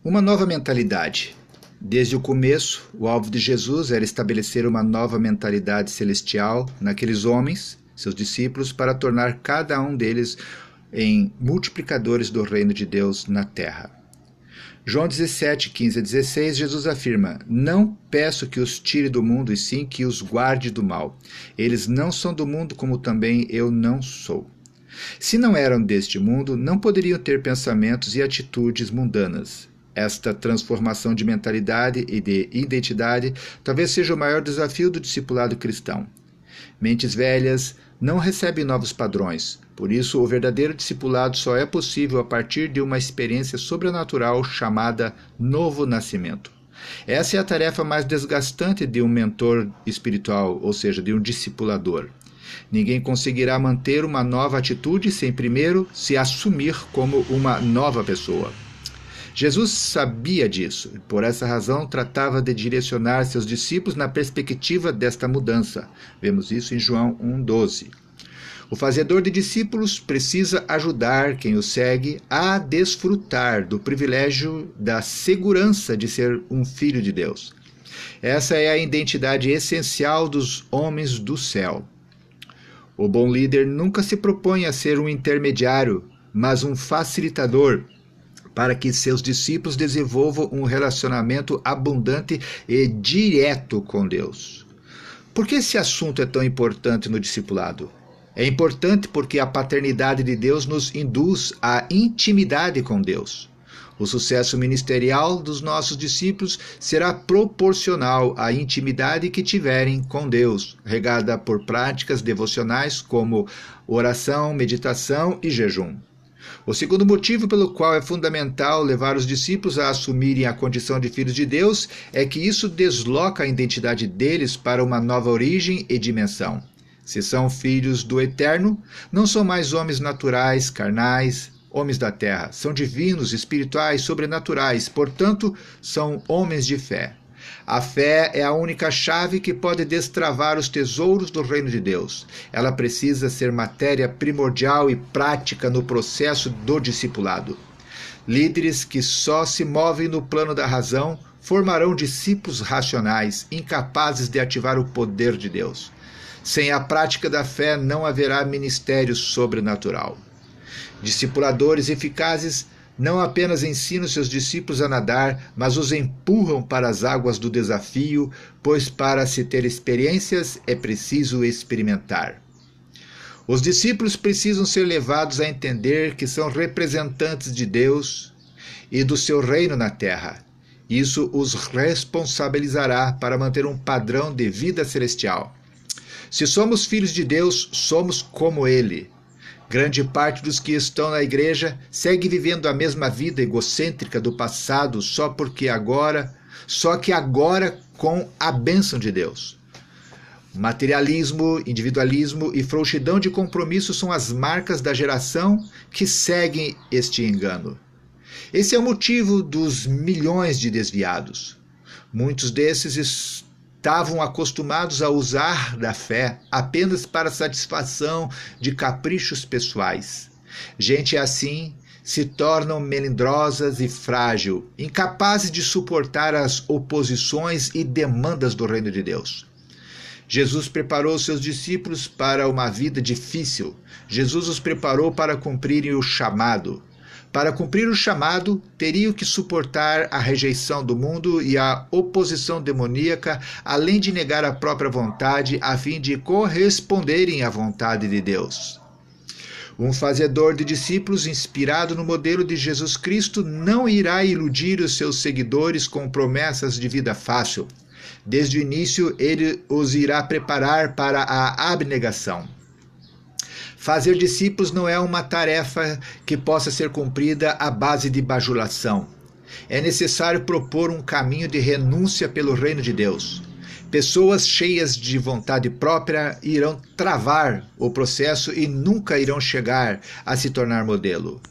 Uma nova mentalidade. Desde o começo, o alvo de Jesus era estabelecer uma nova mentalidade celestial naqueles homens, seus discípulos, para tornar cada um deles em multiplicadores do reino de Deus na terra. João 17, 15 a 16, Jesus afirma: "Não peço que os tire do mundo, e sim que os guarde do mal. Eles não são do mundo, como também eu não sou." Se não eram deste mundo, não poderiam ter pensamentos e atitudes mundanas. Esta transformação de mentalidade e de identidade talvez seja o maior desafio do discipulado cristão. Mentes velhas não recebem novos padrões, por isso o verdadeiro discipulado só é possível a partir de uma experiência sobrenatural chamada novo nascimento. Essa é a tarefa mais desgastante de um mentor espiritual, ou seja, de um discipulador. Ninguém conseguirá manter uma nova atitude sem primeiro se assumir como uma nova pessoa. Jesus sabia disso, e por essa razão tratava de direcionar seus discípulos na perspectiva desta mudança. Vemos isso em João 1,12. O fazedor de discípulos precisa ajudar quem o segue a desfrutar do privilégio da segurança de ser um filho de Deus. Essa é a identidade essencial dos homens do céu. O bom líder nunca se propõe a ser um intermediário, mas um facilitador, para que seus discípulos desenvolvam um relacionamento abundante e direto com Deus. Por que esse assunto é tão importante no discipulado? É importante porque a paternidade de Deus nos induz à intimidade com Deus. O sucesso ministerial dos nossos discípulos será proporcional à intimidade que tiverem com Deus, regada por práticas devocionais como oração, meditação e jejum. O segundo motivo pelo qual é fundamental levar os discípulos a assumirem a condição de filhos de Deus é que isso desloca a identidade deles para uma nova origem e dimensão. Se são filhos do Eterno, não são mais homens naturais, carnais, homens da terra. São divinos, espirituais, sobrenaturais, portanto, são homens de fé. A fé é a única chave que pode destravar os tesouros do reino de Deus. Ela precisa ser matéria primordial e prática no processo do discipulado. Líderes que só se movem no plano da razão formarão discípulos racionais, incapazes de ativar o poder de Deus. Sem a prática da fé não haverá ministério sobrenatural. Discipuladores eficazes não apenas ensinam seus discípulos a nadar, mas os empurram para as águas do desafio, pois para se ter experiências é preciso experimentar. Os discípulos precisam ser levados a entender que são representantes de Deus e do seu reino na terra. Isso os responsabilizará para manter um padrão de vida celestial. Se somos filhos de Deus, somos como Ele. Grande parte dos que estão na igreja segue vivendo a mesma vida egocêntrica do passado só que agora com a bênção de Deus. Materialismo, individualismo e frouxidão de compromisso são as marcas da geração que seguem este engano. Esse é o motivo dos milhões de desviados. Muitos desses estavam acostumados a usar da fé apenas para satisfação de caprichos pessoais. Gente assim se tornam melindrosas e frágil, incapazes de suportar as oposições e demandas do reino de Deus. Jesus preparou seus discípulos para uma vida difícil. Jesus os preparou para cumprirem o chamado. Para cumprir o chamado, teriam que suportar a rejeição do mundo e a oposição demoníaca, além de negar a própria vontade, a fim de corresponderem à vontade de Deus. Um fazedor de discípulos inspirado no modelo de Jesus Cristo não irá iludir os seus seguidores com promessas de vida fácil. Desde o início, ele os irá preparar para a abnegação. Fazer discípulos não é uma tarefa que possa ser cumprida à base de bajulação. É necessário propor um caminho de renúncia pelo reino de Deus. Pessoas cheias de vontade própria irão travar o processo e nunca irão chegar a se tornar modelo.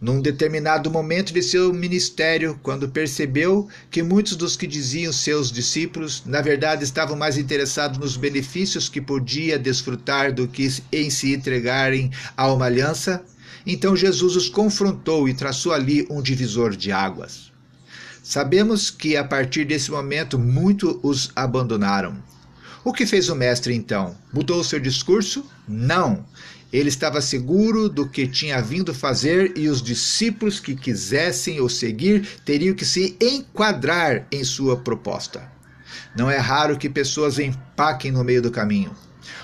Num determinado momento de seu ministério, quando percebeu que muitos dos que diziam seus discípulos, na verdade estavam mais interessados nos benefícios que podia desfrutar do que em se entregarem a uma aliança, então Jesus os confrontou e traçou ali um divisor de águas. Sabemos que a partir desse momento muitos os abandonaram. O que fez o mestre então? Mudou o seu discurso? Não. Ele estava seguro do que tinha vindo fazer e os discípulos que quisessem o seguir teriam que se enquadrar em sua proposta. Não é raro que pessoas empaquem no meio do caminho.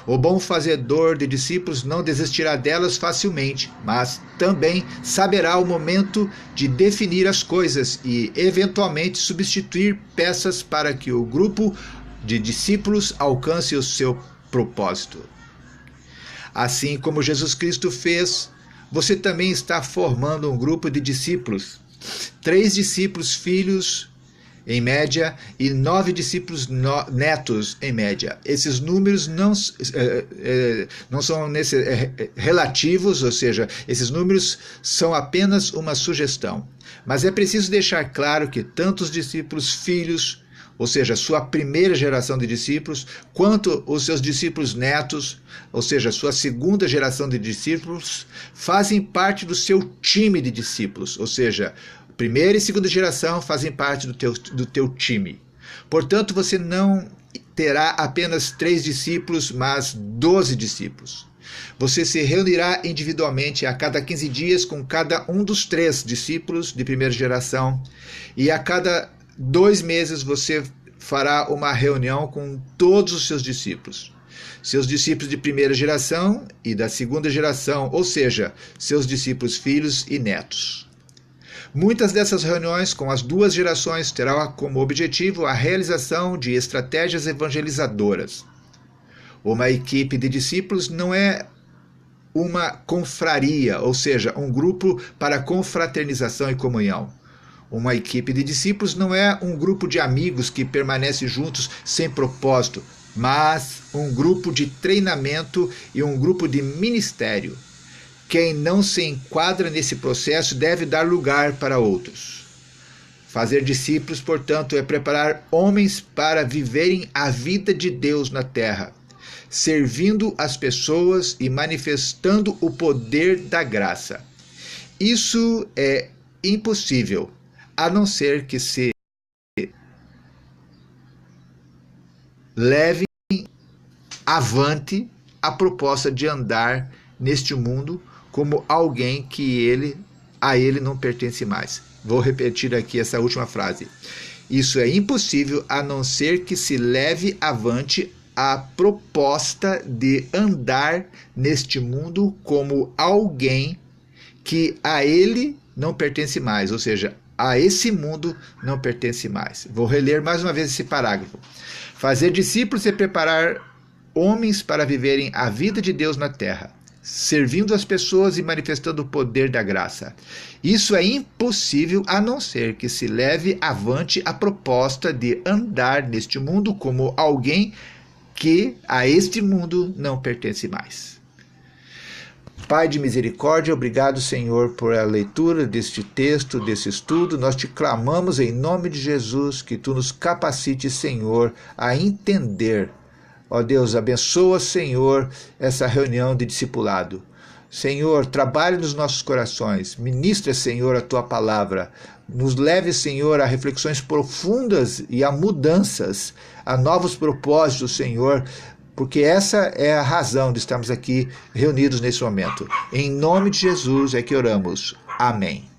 O bom fazedor de discípulos não desistirá delas facilmente, mas também saberá o momento de definir as coisas e, eventualmente, substituir peças para que o grupo de discípulos alcance o seu propósito. Assim como Jesus Cristo fez, você também está formando um grupo de discípulos. 3 discípulos filhos, em média, e 9 discípulos netos, em média. Esses números não são relativos, ou seja, esses números são apenas uma sugestão. Mas é preciso deixar claro que tanto os discípulos filhos, ou seja, sua primeira geração de discípulos, quanto os seus discípulos netos, ou seja, sua segunda geração de discípulos, fazem parte do seu time de discípulos, ou seja, primeira e segunda geração fazem parte do teu time. Portanto, você não terá apenas 3 discípulos, mas 12 discípulos. Você se reunirá individualmente a cada 15 dias com cada um dos 3 discípulos de primeira geração, e a cada 2 meses você fará uma reunião com todos os seus discípulos. Seus discípulos de primeira geração e da segunda geração, ou seja, seus discípulos filhos e netos. Muitas dessas reuniões com as 2 gerações terão como objetivo a realização de estratégias evangelizadoras. Uma equipe de discípulos não é uma confraria, ou seja, um grupo para confraternização e comunhão. Uma equipe de discípulos não é um grupo de amigos que permanece juntos sem propósito, mas um grupo de treinamento e um grupo de ministério. Quem não se enquadra nesse processo deve dar lugar para outros. Fazer discípulos, portanto, é preparar homens para viverem a vida de Deus na terra, servindo as pessoas e manifestando o poder da graça. Isso é impossível, a não ser que se leve avante a proposta de andar neste mundo como alguém que a ele não pertence mais. Vou repetir aqui essa última frase. Isso é impossível a não ser que se leve avante a proposta de andar neste mundo como alguém que a ele não pertence mais, ou seja, a esse mundo não pertence mais. Vou reler mais uma vez esse parágrafo. Fazer discípulos é preparar homens para viverem a vida de Deus na terra, servindo as pessoas e manifestando o poder da graça. Isso é impossível a não ser que se leve avante a proposta de andar neste mundo como alguém que a este mundo não pertence mais. Pai de misericórdia, obrigado, Senhor, por a leitura deste texto, desse estudo. Nós te clamamos em nome de Jesus que tu nos capacites, Senhor, a entender. Ó Deus, abençoa, Senhor, essa reunião de discipulado. Senhor, trabalhe nos nossos corações. Ministra, Senhor, a tua palavra. Nos leve, Senhor, a reflexões profundas e a mudanças, a novos propósitos, Senhor, porque essa é a razão de estarmos aqui reunidos nesse momento. Em nome de Jesus é que oramos. Amém.